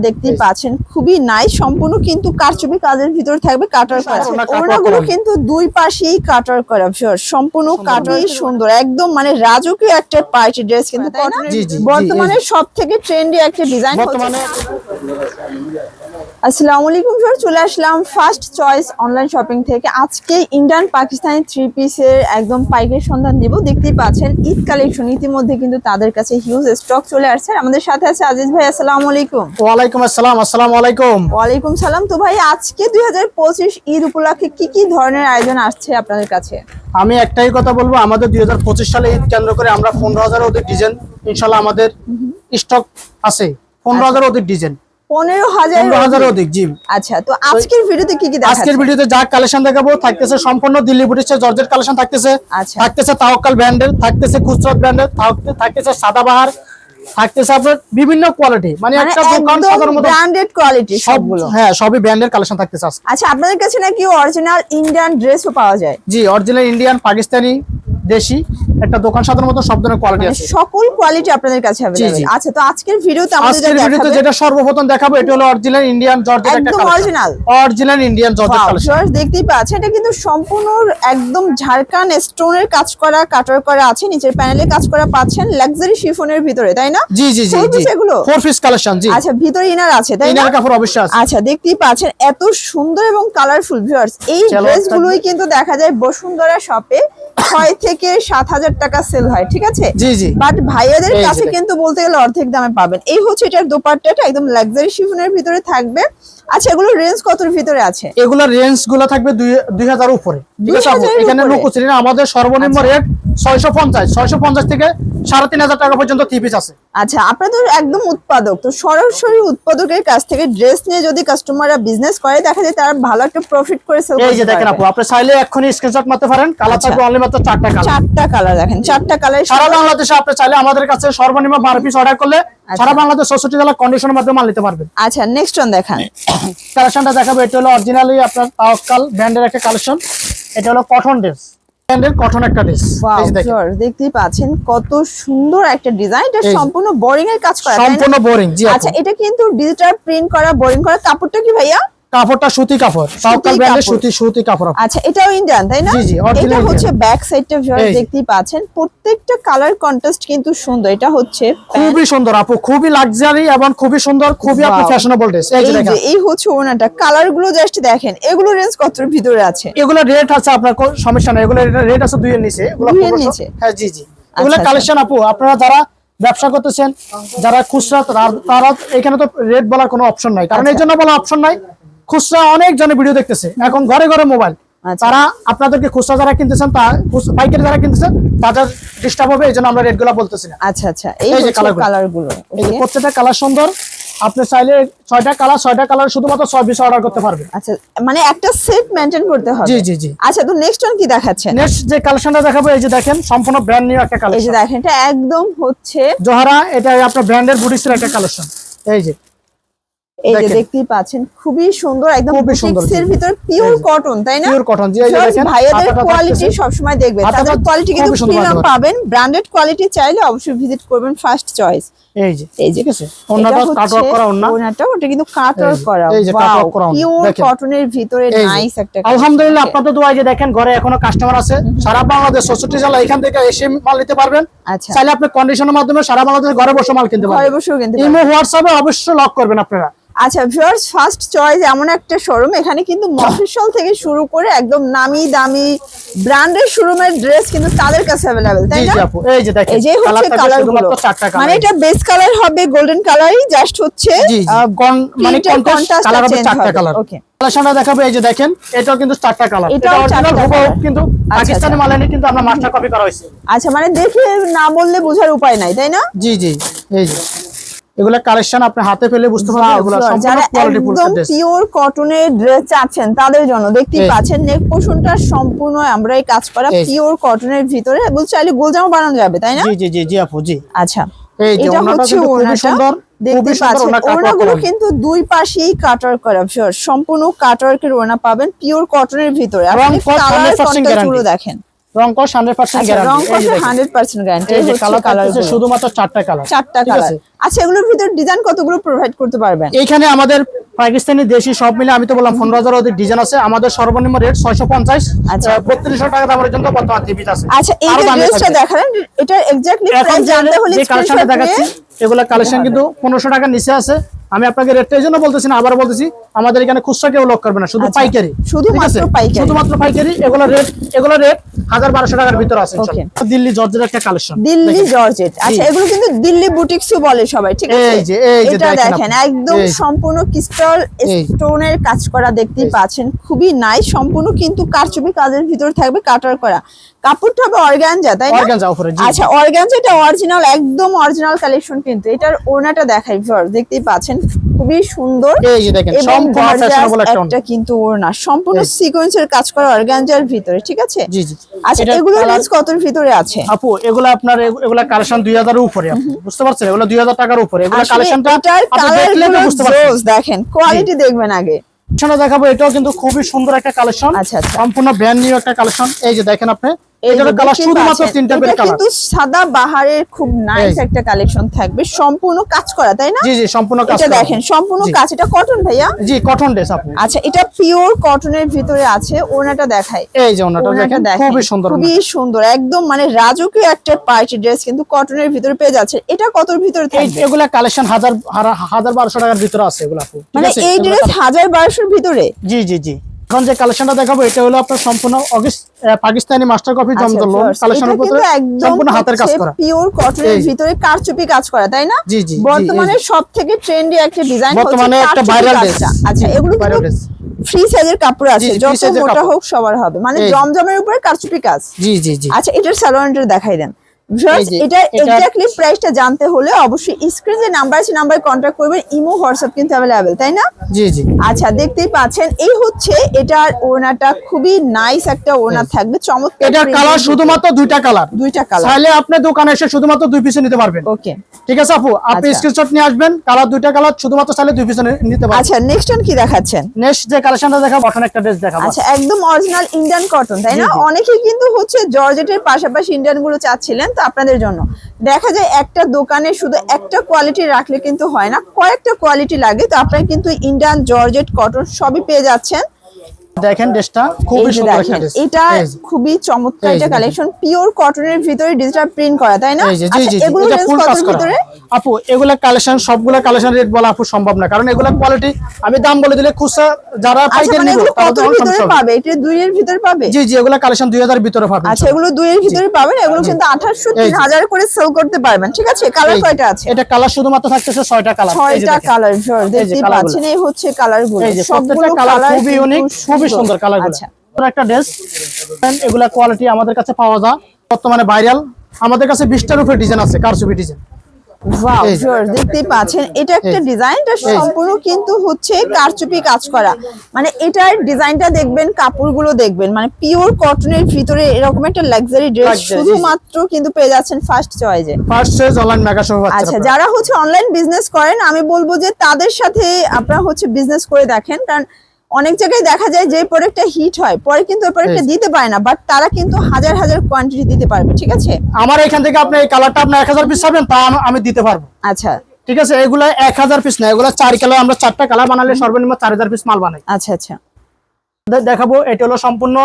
দেখতেই পাচ্ছেন খুবই নাইস, সম্পূর্ণ কিন্তু কারচুপি কাজের ভিতর থাকবে, কাটার করা। ওড়নাগুলো কিন্তু দুই পাশেই কাটার করা, সম্পূর্ণ কাটারই সুন্দর, একদম মানে রাজকীয় একটা পার্টি ড্রেস কিন্তু বর্তমানে সব থেকে ট্রেন্ডি একটা ডিজাইন বর্তমানে। আসসালামু আলাইকুম স্যার, চলে আসলাম ফার্স্ট চয়েস অনলাইন শপিং থেকে। আজকে ইন্ডিয়ান পাকিস্তানি থ্রি পিসের একদম পাইকারি সন্ধান দিব। দেখতেই পাচ্ছেন ঈদ কালেকশন ইতিমধ্যে কিন্তু তাদের কাছে হিউজ স্টক চলে আসছে। আমাদের সাথে আছে আজিজ ভাই। আসসালামু আলাইকুম। ওয়ালাইকুম আসসালাম। আসসালামু আলাইকুম। ওয়ালাইকুম সালাম। তো ভাই আজকে 2025 ঈদ উপলক্ষে কি কি ধরনের আয়োজন আসছে আপনাদের কাছে? আমি একটাই কথা বলবো, আমাদের 2025 সালে ঈদ কেন্দ্র করে আমরা 15,000 অধিক ডিজাইন ইনশাআল্লাহ আমাদের স্টক আছে। 15,000 অধিক ডিজাইন, 15,000 অধিক। জি আচ্ছা, তো আজকের ভিডিওতে কি কি দেখাচ্ছেন? আজকের ভিডিওতে যা কালেকশন দেখাবো থাকতেছে সম্পূর্ণ দিল্লি বুটিক্সের জর্জেট কালেকশন থাকতেছে। আচ্ছা, থাকতেছে তাওয়াক্কাল ব্র্যান্ডের, থাকতেছে খুচরত ব্র্যান্ডের, থাকতেছে সাদাবাহার, থাকতেছে আপনার বিভিন্ন কোয়ালিটি, মানে একটা দোকান সাধারণ মতো ব্র্যান্ডেড কোয়ালিটি সবগুলো। হ্যাঁ, সবই ব্র্যান্ডের কালেকশন থাকতেছে আজকে। আচ্ছা, আপনাদের কাছে নাকি অরিজিনাল ইন্ডিয়ান ড্রেসও পাওয়া যায়? জি, অরিজিনাল ইন্ডিয়ান, পাকিস্তানি, দেশি একটা দোকান সাধারণ মতো সব ধরনের কোয়ালিটি আছে, সকল কোয়ালিটি আপনাদের কাছে अवेलेबल। আচ্ছা, তো আজকের ভিডিওতে আমাদের যেটা সর্বপ্রথম দেখাবো এটা হলো অরিজিনাল ইন্ডিয়ান জর্জেট একটা collection. Original Indian georgette collection দেখতেই পাচ্ছেন, এটা কিন্তু সম্পূর্ণ একদম ঝাড়খান স্টোনের কাজ করা, কাটার করা আছে, নিচের প্যানেলে কাজ করা পাচ্ছেন, লাক্সারি শিফনের ভিতরে, তাই না? জি জি জি, এগুলো 4 পিস কালেকশন। জি, আচ্ছা, ভিতরে ইনার আছে, তাই না? ইনার কাপড় অবশ্যই আছে। আচ্ছা, দেখতেই পাচ্ছেন এত সুন্দর এবং কালারফুল। ভিউয়ার্স, এই ড্রেসগুলোই কিন্তু দেখা যায় বসুন্ধরা শপে 6 থেকে 7,000 টাকা সেল হয়, ঠিক আছে? জি জি, বাট ভাইয়াদের কাছে কিন্তু বলতে গেলে অর্ধেক দামে পাবেন। এই হচ্ছে এটার দোপাট্টাটা, একদম লাক্সারি শিফনের ভিতরে থাকবে। আচ্ছা, এগুলো রেঞ্জ কতর ভিতরে আছে? এগুলা রেঞ্জ গুলো থাকবে 2,000 উপরে, ঠিক আছে? এখানে লুকোচুরি না, আমাদের সর্বনিম্ন রেট 650 থেকে 3,500 টাকা পর্যন্ত থ্রি পিস আছে। আচ্ছা, আপনাদের একদম উৎপাদক, তো সরাসরি উৎপাদকের কাছ থেকে ড্রেস নিয়ে যদি কাস্টমাররা বিজনেস করে, দেখা যায় তারা ভালো একটা প্রফিট করে সেল করতে পারে। এই যে দেখেন আপু, আপনি চাইলে এখনই স্ক্রিনশট মারতে পারেন। কালার থাকবে অনলি মাত্র 4টা কালার। 4টা কালার দেখেন, 4টা কালার। সারা বাংলাদেশে আপনি চাইলে আমাদের কাছে সর্বনিম্ন 12 পিস অর্ডার করলে সারা বাংলাদেশ 64 জেলা কন্ডিশনের মাধ্যমে মাল নিতে পারবেন। আচ্ছা, নেক্সট ওয়ান দেখান। কালেকশনটা দেখাবো, এটা হলো অরিজিনালি আপনার তাওয়াক্কাল ব্র্যান্ডের একটা কালেকশন। এটা হলো কটন ড্রেস, ব্র্যান্ডের কটন একটা ড্রেস। এই যে দেখেন, দেখতেই পাচ্ছেন কত সুন্দর একটা ডিজাইন। এটা সম্পূর্ণ বোরিং এর কাজ করা, সম্পূর্ণ বোরিং। জি, আচ্ছা, এটা কিন্তু ডিজিটাল প্রিন্ট করা, বোরিং করা। কাপড়টা কি ভাইয়া? কাপড়টা সুতি কাপড়, তাওয়াক্কাল ব্র্যান্ডের সুতি কাপড়। আচ্ছা, এটাও ইন্ডিয়ান, তাই না? জি জি, এটা হচ্ছে ব্যাক সাইডটা। ভিউয়ার্স, দেখতেই পাচ্ছেন প্রত্যেকটা কালার কন্ট্রাস্ট কিন্তু সুন্দর। এটা হচ্ছে খুবই সুন্দর আপু, খুবই লাক্সারি এবং খুবই সুন্দর, খুবই আপনি ফ্যাশনেবল ড্রেস। এই যে দেখেন, এই হচ্ছে ওনাটা। কালার গুলো জাস্ট দেখেন। এগুলো রেঞ্জ কতর ভিতরে আছে? এগুলো রেট আছে আপনার সমস্যা নাই, এগুলো রেট আছে 2 এর নিচে। এগুলো 2 এর নিচে? হ্যাঁ, জি জি। এগুলো কালেকশন আপু, আপনারা যারা ব্যবসা করতেছেন, যারা খুচরা, তারা এখানে তো রেট বলার কোনো অপশন নাই। কারণ এই জন্য বলা অপশন নাই, খুচরা অনেক জনে ভিডিও দেখতেছে, এখন ঘরে ঘরে মোবাইল। তারা আপনাদেরকে খুচরা যারা কিনতেছেন, পাইকারি যারা কিনতেছেন, তাদের ডিস্টার্ব হবে, এই জন্য আমরা রেট গুলা বলতেছি না। আচ্ছা আচ্ছা, এই যে কালার গুলো, এই যে প্রত্যেকটা কালার সুন্দর। আপনি চাইলে 6টা কালার শুধুমাত্র 6 পিস অর্ডার করতে পারবেন। আচ্ছা, মানে একটা সেট মেইনটেইন করতে হবে। জি জি জি। আচ্ছা, তো নেক্সট ওয়ান কি দেখাচ্ছেন? নেক্সট যে কালেকশনটা দেখাবো, এই যে দেখেন সম্পূর্ণ ব্র্যান্ড নিউ একটা কালেকশন। এই যে দেখেন, এটা একদম হচ্ছে জোহরা, এটা আপনার ব্র্যান্ডের বুটিক্সের একটা কালেকশন। এই যে দেখতেই পাচ্ছেন খুবই সুন্দর, একদম বুটিক্সের ভিতর পিওর কটন, তাই না? Pure cotton. জি, এই যে দেখেন, ভাইয়াদের কোয়ালিটি সব সময় দেখবেন, তাদের কোয়ালিটি কিন্তু প্রিমিয়াম পাবেন। ব্র্যান্ডেড কোয়ালিটি চাইলে অবশ্যই ভিজিট করবেন ফার্স্ট চয়েস। এই যে ঠিক আছে, ওন্নাটা কাটওয়ার্ক করা, ওন্নাটা ওটা কিন্তু কাটওয়ার্ক করা। এই যে কাটওয়ার্ক করা, পিওর কটনের ভিতরে নাইস একটা। আলহামদুলিল্লাহ, আপনাদের দোয়ায় যে দেখেন ঘরে এখনো কাস্টমার আছে সারা বাংলাদেশ 64 জেলা, এখান থেকে এসে মাল নিতে পারবেন। আচ্ছা, চাইলে আপনি কন্ডিশনের মাধ্যমে সারা বাংলাদেশ ঘরে বসে মাল কিনতে পারবেন। ঘরে বসেও কিনতে পারবেন। ইমো হোয়াটসঅ্যাপে অবশ্যই লক করবেন আপনারা। আচ্ছা ভিউয়ার্স, ফার্স্ট চয়েস এমন একটা শোরুম, এখানে কিন্তু মফস্বল থেকে শুরু করে একদম নামি দামি ব্র্যান্ডের শোরুমের ড্রেস কিন্তু তাদের কাছে अवेलेबल, তাই না? এই যে দেখেন, এই যে হচ্ছে কালারগুলো, মানে এটা বেস কালার হবে গোল্ডেন কালারই, জাস্ট হচ্ছে মানে কন্ট্রাস্ট কালার হবে 4টা কালার। ওকে, কালেকশনটা দেখাবো, এই যে দেখেন, এটাও কিন্তু 4টা কালার। এটা অরিজিনাল হুবহু কিন্তু পাকিস্তানি মালানি, কিন্তু আমরা মাস্টার কপি করা হয়েছে। আচ্ছা, মানে দেখে না বললে বোঝার উপায় নাই, তাই না? জি জি, এই যে এগুলা কালেকশন আপনি হাতে পেলে বুঝতে পারবেন। এগুলা সম্পূর্ণ কোয়ালিটিফুল ড্রেস, পিওর কটনের ড্রেস চাচ্ছেন তাদের জন্য। দেখতেই পাচ্ছেন নেক পোরশনটা সম্পূর্ণ আমরাই কাজ করা, পিওর কটনের ভিতরে। বল চাইলে গোলজামা বানানো যাবে, তাই না? জি জি জি জি আপু, জি। আচ্ছা, এই যে ওনাটা কিন্তু খুবই সুন্দর, দেখতে পাচ্ছেন ওড়নাগুলো কিন্তু দুই পাশেই কাটার করা। সম্পূর্ণ কাটারকের ওড়না পাবেন পিওর কটনের ভিতরে। আপনি কালার কন্ট্রাস্ট গুলো দেখেন, রং কস 100% আচ্ছা, রং গ্যারান্টি। কষে 100% গ্যারান্টি। এই যে কালার শুধুমাত্র 4টা কালার। 4টা কালার। আচ্ছা, এগুলোর ভিতর ডিজাইন কতগুলো প্রোভাইড করতে পারবেন? এইখানে আমাদের পাকিস্তানি দেশি সব মিলে আমি তো বললাম 15,000 অধিক ডিজাইন আছে। আমাদের সর্বনিম্ন রেট 650। আচ্ছা, 3200 টাকা দাম পর্যন্ত বর্তমান টিভি আছে। আচ্ছা, এই যে ড্রেসটা দেখালেন এটা এক্স্যাক্টলি প্রাইস জানতে হলে যে কালেকশনটা দেখাচ্ছি এগুলা কালেকশন কিন্তু 1500 টাকার নিচে আছে। আমি আপনাকে রেটটা এই জন্য বলতেছি না, আবার বলতেছি আমাদের এখানে খুচরা কেউ লক করবে না, শুধু পাইকারি, শুধুমাত্র পাইকারি, শুধুমাত্র পাইকারি। এগুলো রেট 1200 টাকার ভিতর আছে ইনশাআল্লাহ। দিল্লি জর্জের একটা কালেকশন, দিল্লি জর্জেট। আচ্ছা, এগুলো কিন্তু দিল্লি বুটিকসও বলে সবাই, ঠিক আছে? এই যে এটা দেখেন একদম সম্পূর্ণ ক্রিস্টাল স্টোনের কাজ করা, দেখতেই পাচ্ছেন খুবই নাইস। সম্পূর্ণ কিন্তু কারচুপি কাজের ভিতর থাকবে, কাটার করা। কাপড়টা হবে অর্গানজা, তাই না? অর্গানজা উপরে। আচ্ছা, অর্গানজা এটা অরিজিনাল, একদম অরিজিনাল কালেকশন। কিন্তু এটার ওড়নাটা দেখাই ভিউয়ার্স, দেখতেই পাচ্ছেন খুবই সুন্দর। এই যে দেখেন সম্পূর্ণ ফ্যাশনেবল একটা কিন্তু ওড়না সম্পূর্ণ সিকোয়েন্সের কাজ করা অর্গানজার ভিতরে, ঠিক আছে? জি জি। আচ্ছা, এগুলো রেঞ্জ কতর ভিতরে আছে আপু? এগুলো আপনার এগুলা কালেকশন 2000 এর উপরে, আপু বুঝতে পারছেন? এগুলো 2000 টাকার উপরে। এগুলো কালেকশনটা আপনি দেখলে বুঝতে পারবেন। দেখেন কোয়ালিটি দেখবেন আগে। শোনা দেখাবো, এটাও কিন্তু খুবই সুন্দর একটা কালেকশন। আচ্ছা, সম্পূর্ণ ব্র্যান্ড নিউ একটা কালেকশন। এই যে দেখেন আপনি, এটার কালার শুধুমাত্র 3টা করে কালার। কিন্তু সাদা বাহারের খুব নাইস একটা কালেকশন থাকবে, সম্পূর্ণ কাজ করা, তাই না? জি জি, সম্পূর্ণ কাজ এটা করা। দেখেন সম্পূর্ণ কাজ। এটা কটন ভাইয়া? জি, কটন ড্রেস আপু। আচ্ছা, এটা পিওর কটনের ভিতরে আছে। ওড়নাটা দেখাই, এই যে ওড়নাটা দেখেন খুবই সুন্দর, খুবই সুন্দর, একদম মানে রাজকীয় একটা পার্টি ড্রেস কিন্তু কটনের ভিতরে পেয়ে যাচ্ছে। এটা কতর ভিতরে থাকবে? এগুলা কালেকশন 1200 টাকার ভিতরে আছে এগুলা আপু, ঠিক মানে আছে? এই ড্রেস 1200 ভিতরে? জি জি জি। এখন যে কালেকশনটা দেখাবো এটা হলো আপনার সম্পূর্ণ পাকিস্তানি মাস্টার কপি জমজম লোন কালেকশনের উপরে সম্পূর্ণ হাতের কাজ করা, পিওর কটনের ভিতরে কারচুপি কাজ করা, তাই না? জি জি। বর্তমানে সবথেকে ট্রেন্ডি একটা ডিজাইন হচ্ছে বর্তমানে একটা ভাইরাল ড্রেস। আচ্ছা, এগুলো কিন্তু ফ্রি সাইজের কাপড় আছে, যত মোটা হোক সবার হবে, মানে জমজমের উপরে কারচুপি কাজ। জি জি জি। আচ্ছা, এটার সালোয়ারটা দেখাই দেন। এটা এক্স্যাক্টলি প্রাইসটা জানতে হলে অবশ্যই স্ক্রিনে যে নাম্বার আছে নাম্বারে কন্টাক্ট করবেন। ইমো হোয়াটসঅ্যাপ কিন্তু अवेलेबल, তাই না? জি জি। আচ্ছা, দেখতেই পাচ্ছেন এই হচ্ছে এটার ওড়নাটা, খুবই নাইস একটা ওড়না থাকবে, চমৎকার। এটা কালার শুধুমাত্র দুইটা কালার, চাইলে আপনি দোকানে এসে শুধুমাত্র 2 পিস নিতে পারবেন। ওকে, ঠিক আছে আপু, আপনি স্ক্রিনশট নিয়ে আসবেন। কালার দুইটা কালার, শুধুমাত্র চাইলে 2 পিস নিতে পারবেন। আচ্ছা, নেক্সট অন কি দেখাচ্ছেন? নেক্সট যে কালেকশনটা দেখাবো কটন একটা ড্রেস দেখাবো। আচ্ছা, একদম অরিজিনাল ইন্ডিয়ান কটন, তাই না? অনেকেই কিন্তু হচ্ছে জর্জেটের পাশাপাশি ইন্ডিয়ান গুলো চাচ্ছিলেন, তো আপনাদের জন্য দেখা যায় একটা দোকানে শুধু একটা কোয়ালিটি রাখলে কিন্তু হয় না, কয়েকটা কোয়ালিটি লাগে। তো আপনারা কিন্তু ইন্ডিয়ান জর্জেট কটন সবই পেয়ে যাচ্ছেন। দেখেন ড্রেসটা খুবই সুন্দর একটা ড্রেস। এটা খুবই চমৎকার একটা কালেকশন, পিওর কটনের ভিতরে ডিজিটাল প্রিন্ট করা, তাই না? আচ্ছা, এগুলো রেঞ্জ কতর ভিতরে আপু? এগুলা কালেকশন সবগুলা কালেকশন রেট বলা আপু সম্ভব না, কারণ এগুলা কোয়ালিটি আমি দাম বলে দিলে খুচরা যারা পাইকারি নিবে কতর ভিতরে পাবে? এটা 2 এর ভিতরে পাবে? জি জি, এগুলা কালেকশন 2000 এর ভিতরে পাবেন। আচ্ছা, এগুলো 2 এর ভিতরে পাবেন। এগুলো কিন্তু 2800 3000 করে সেল করতে পারবেন, ঠিক আছে? কালার কয়টা আছে? এটা কালার শুধুমাত্র থাকতেছে 6টা কালার। 6টা কালার দেখতে পাচ্ছেন, এই হচ্ছে কালারগুলো। সবগুলো কালার খুবই ইউনিক, খুবই সুন্দর কালারগুলো। একটা ড্রেস, এগুলা কোয়ালিটি আমাদের কাছে পাওয়া যায়, বর্তমানে ভাইরাল। আমাদের কাছে 20টার উপরে ডিজাইন আছে, কারচুপি ডিজাইন। ওয়াও, ভিউয়ার্স দেখতেই পাচ্ছেন, এটা একটা ডিজাইনটা সম্পূর্ণ কিন্তু হচ্ছে কারচুপি কাজ করা। মানে এটার ডিজাইনটা দেখবেন, কাপড়গুলো দেখবেন, মানে পিওর কটনের ভিতরে এরকম একটা লাক্সারি ড্রেস শুধুমাত্র কিন্তু পেয়ে যাচ্ছেন ফার্স্ট চয়েসে। First choice online mega shop. আচ্ছা, যারা হচ্ছে অনলাইন বিজনেস করেন, আমি বলবো যে তাদের সাথে আপনারা হচ্ছে বিজনেস করে দেখেন, কারণ অনেক জায়গায় দেখা যায় যে প্রোডাক্টটা হিট হয়, পরে কিন্তু ওই প্রোডাক্টটা দিতে পারে না, বাট তারা কিন্তু হাজার হাজার কোয়ান্টিটি দিতে পারবে, ঠিক আছে? আমার এখান থেকে আপনি এই কালারটা আপনি 1000 পিস পাবেন, তা আমি দিতে পারবো। আচ্ছা, ঠিক আছে। এগুলা 1000 পিস না, এগুলা 4 কালার, আমরা 4টা কালার বানালে সর্বনিম্ন 4000 পিস মাল বানাই। আচ্ছা আচ্ছা, দেখাবো। এটা হলো সম্পূর্ণ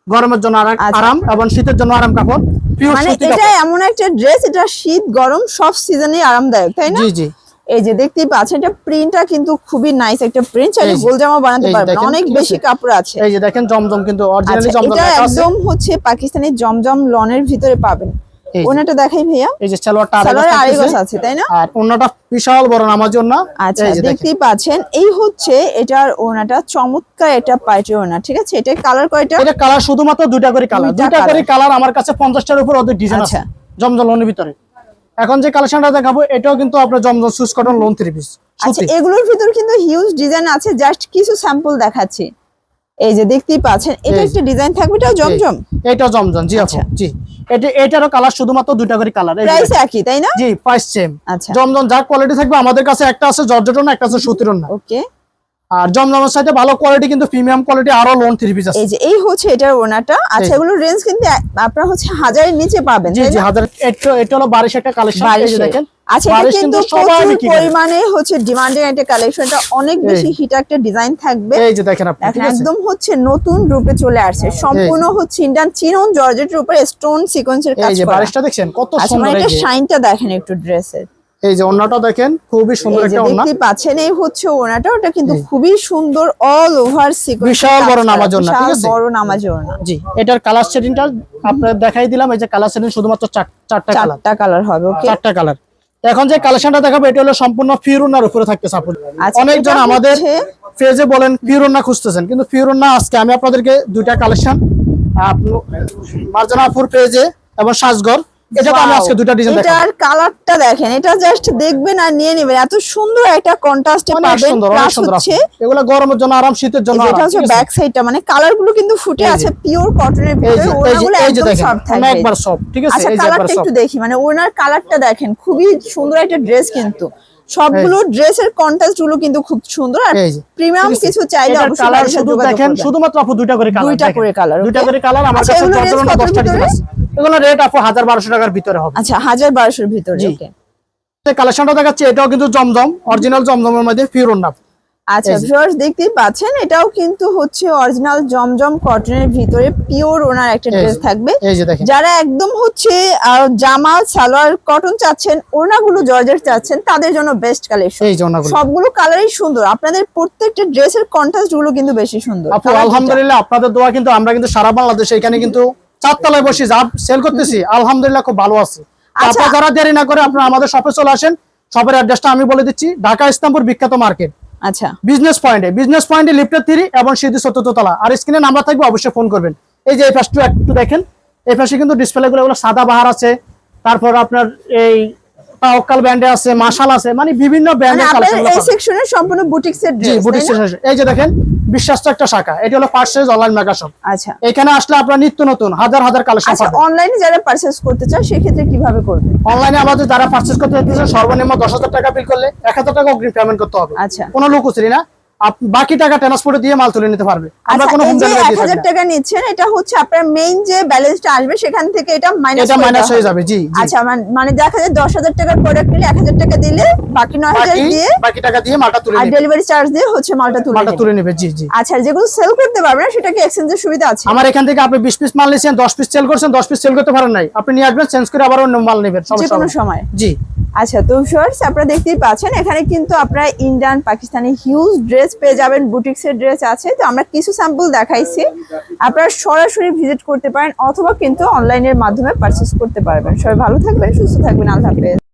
গরমের জন্য আরাম এবং শীতের জন্য আরাম কাপড়, পিওর মানে সুতি এটা কাপড়। এমন একটা ড্রেস, এটা শীত গরম সব সিজনে আরামদায়ক, তাই না? জি জি। এই যে দেখতেই পাচ্ছেন, এটা প্রিন্টটা কিন্তু খুবই নাইস একটা প্রিন্ট, চাইলে গোল জামা বানাতে পারবেন, অনেক বেশি কাপড় আছে। এই যে দেখেন জমজম, কিন্তু অরিজিনালি আচ্ছা, জমজম এটা আছে। একদম হচ্ছে পাকিস্তানি জমজম লনের ভিতরে পাবেন। ওনাটা দেখাই ভাইয়া, এই যে সালোয়ারটা আড়াই গজ আছে, তাই না? আর ওন্নাটা বিশাল বড় নামার জন্য। আচ্ছা, দেখতেই পাচ্ছেন, এই হচ্ছে এটার ওনাটা, চমৎকার এটা পার্টি ওনা, ঠিক আছে? এটা কালার কয়টা? এটা কালার শুধুমাত্র 2টা করে কালার, 2টা করে কালার। আমার কাছে 50টার উপর অধিক ডিজাইন আছে জমজম লোনের ভিতরে। এখন যে কালেকশনটা দেখাবো এটাও কিন্তু আপনার জমজম সুস কটন লোন 3 পিস। আচ্ছা, এগুলোর ভিতর কিন্তু হিউজ ডিজাইন আছে, জাস্ট কিছু স্যাম্পল দেখাচ্ছি। এই যে দেখতেই পাচ্ছেন, এটা একটা ডিজাইন থাকবে, এটাও জমজম। এটাও জমজম, জি আপু জি। এটারও কালার শুধুমাত্র 2টা করে কালার, প্রাইস একই, তাই না? জি, প্রাইস সেম। আচ্ছা, জমজম যা কোয়ালিটি থাকবে আমাদের কাছে একটা আছে জর্জেট ওড়না, একটা আছে সুতির ওড়না। ওকে। আর জমজমের সাথে ভালো কোয়ালিটি কিন্তু প্রিমিয়াম কোয়ালিটি আরো লোন 3 পিস আছে। এই যে এই হচ্ছে এটার ওনাটা। আচ্ছা এগুলো রেঞ্জ কিন্তু আপনারা হচ্ছে 1000 এর নিচে পাবেন। জি জি 1000। এটা হলো 22 একটা কালেকশন, এই যে দেখেন। আচ্ছা এটা কিন্তু প্রচুর পরিমাণে হচ্ছে ডিমান্ডিং একটা কালেকশন। এটা অনেক বেশি হিট একটা ডিজাইন থাকবে। এই যে দেখেন আপনি, ঠিক আছে, একদম হচ্ছে নতুন রূপে চলে আসছে। সম্পূর্ণ হচ্ছে ইন্ডিয়ান চিনন জর্জেটের উপরে স্টোন সিকোয়েন্সের কাজ করা। এই যে 22টা দেখছেন কত সুন্দর। এটা শাইনটা দেখেন একটু ড্রেসের। এই যে ওন্নাটা দেখেন, খুবই সুন্দর একটা ওন্না দেখতে পাচ্ছেন। এই হচ্ছে ওন্নাটা, ওটা কিন্তু খুবই সুন্দর অল ওভার সিকোয়েন্স, বিশাল বড় নামাজ ওন্না, ঠিক আছে, বড় নামাজ ওন্না। জি এটার কালার সেটিংটা আপনাদের দেখাই দিলাম। এই যে কালার সেটিং শুধুমাত্র চারটা কালার হবে। ওকে, 4টা কালার। এখন যে কালেকশনটা দেখাবো এটা হলো সম্পূর্ণ পিওর ওন্নার উপরে থাকতেছে আপু। অনেকজন আমাদের পেজে বলেন পিওর ওন্না খুঁজতেছেন, কিন্তু পিওর ওন্না আজকে আমি আপনাদেরকে দুইটা কালেকশন মার্জানা আপুর পেজে এবং সাজগর, এটা তো আমি আজকে দুটো ডিজাইন দেখাবো। এটার কালারটা দেখেন, এটা জাস্ট দেখবেন আর নিয়ে নেবেন। এত সুন্দর একটা কন্ট্রাস্টে পাবেন। প্লাস হচ্ছে এগুলা গরমের জন্য আরাম, শীতের জন্য আরাম। এটা হচ্ছে ব্যাক সাইডটা, মানে কালারগুলো কিন্তু ফুটে আছে পিওর কটনের ভিতরে। ওনাগুলো একদম সফট থাকবে, একবার সফট, ঠিক আছে। আচ্ছা কালারটা একটু দেখি, মানে ওনার কালারটা দেখেন, খুবই সুন্দর একটা ড্রেস। কিন্তু সবগুলো ড্রেসের কন্ট্রাস্ট গুলো কিন্তু খুব সুন্দর। আর প্রিমিয়াম কিছু চাইলে অবশ্যই কালার শুধু দেখেন, শুধুমাত্র আপু দুইটা করে কালার, দুইটা করে কালার। আমার কাছে 10টা ডিজাইন আছে। এগুলো রেট আপু 1000-1200 টাকার ভিতরে হবে। আচ্ছা 1000-1200 এর ভিতরে। ওকে, এই কালেকশনটা দেখাচ্ছি, এটাও কিন্তু জমজম অরিজিনাল জমজমের মধ্যে পিওর ওন্না। আচ্ছা ভিউয়ার্স দেখতেই পাচ্ছেন, এটাও কিন্তু হচ্ছে অরিজিনাল জমজম কটনের ভিতরে পিওর ওনার একটা ড্রেস থাকবে। এই যে দেখেন, যারা একদম হচ্ছে জামা সালোয়ার কটন চাচ্ছেন, ওনাগুলো জর্জেট চাচ্ছেন, তাদের জন্য বেস্ট কালেকশন। এই যে ওনাগুলো সবগুলো কালারই সুন্দর। আপনাদের প্রত্যেকটা ড্রেসের কন্ট্রাস্ট গুলো কিন্তু বেশি সুন্দর। আপু আলহামদুলিল্লাহ আপনাদের দোয়া কিন্তু আমরা কিন্তু সারা বাংলাদেশে এখানে কিন্তু 4 তলায় বসে যা সেল করতেছি, আলহামদুলিল্লাহ খুব ভালো আছে। আপনারা যারা দেরি না করে আপনারা আমাদের শপে চলে আসেন। শপের অ্যাড্রেসটা আমি বলে দিচ্ছি, ঢাকা ইসলামপুর বিখ্যাত মার্কেট। আচ্ছা বিজনেস পয়েন্টে লিফটের 3 এবং সিঁড়ি 74 তলা। আর স্ক্রিনে নাম্বার থাকবে, অবশ্যই ফোন করবেন। এই যে এই পাশটা একটু দেখেন, এই পাশে কিন্তু ডিসপ্লে গুলো সাদা বাহার আছে, তারপর আপনার এই তাওয়াক্কাল ব্র্যান্ডে আছে, মাশাল আছে, মানে বিভিন্ন ব্র্যান্ডের কালেকশন। এই সেকশনে সম্পূর্ণ বুটিক্সের ড্রেস। জি বুটিক্সের। এই যে দেখেন বিশ্বাসটা একটা শাখা, এটা হলো first size online mega shop. আচ্ছা এখানে আসলে আপনারা নিত্য নতুন হাজার কালেকশন পাবেন। আচ্ছা অনলাইনে যারা পারচেজ করতে চায় সেক্ষেত্রে কিভাবে করবে? অনলাইনে আমাদের যারা পারচেজ করতে চাইতেছে সর্বনিম্ন 10,000 টাকা বিল করলে 1000 টাকা অগ্রিম পেমেন্ট করতে হবে। আচ্ছা কোনো লুকোচুরি না, বাকি টাকা ট্রান্সপোর্টে দিয়ে মাল তুলে নিতে পারবে। আমরা কোনো হোম ডেলিভারি দিই না। 1000 টাকা নিচ্ছেন, এটা হচ্ছে আপনার মেইন যে ব্যালেন্সটা আসবে সেখান থেকে এটা মাইনাস হয়ে যাবে। জি আচ্ছা মানে দেখা যায় 10,000 টাকার প্রোডাক্ট নিলে 1000 টাকা দিলে বাকি 9000 দিয়ে বাকি টাকা দিয়ে মালটা তুলে আর ডেলিভারি চার্জ দিয়ে হচ্ছে মালটা তুলে নেবে। জি জি। আচ্ছা যেগুলো সেল করতে পারবে না সেটা কি এক্সচেঞ্জের সুবিধা আছে? আমার এখান থেকে আপনি 20 পিস মাল নিয়েছেন, 10 পিস সেল করছেন, 10 পিস সেল করতে পারেন নাই, আপনি নিয়ে আসবেন, চেঞ্জ করে আবার অন্য মাল নেবেন যে কোনো সময়। জি আচ্ছা তো ভিউয়ার্স আপনারা দেখতেই পাচ্ছেন, এখানে কিন্তু আপনারা ইন্ডিয়ান পাকিস্তানি হিউজ ড্রেস পেয়ে যাবেন। বুটিক্সের ড্রেস আছে, তো আমরা কিছু স্যাম্পল দেখাইছি। আপনারা সরাসরি ভিজিট করতে পারেন অথবা কিন্তু অনলাইনের মাধ্যমে পারচেজ করতে পারবেন। সবাই ভালো থাকবেন, সুস্থ থাকবেন, আল্লাহ হাফেজ।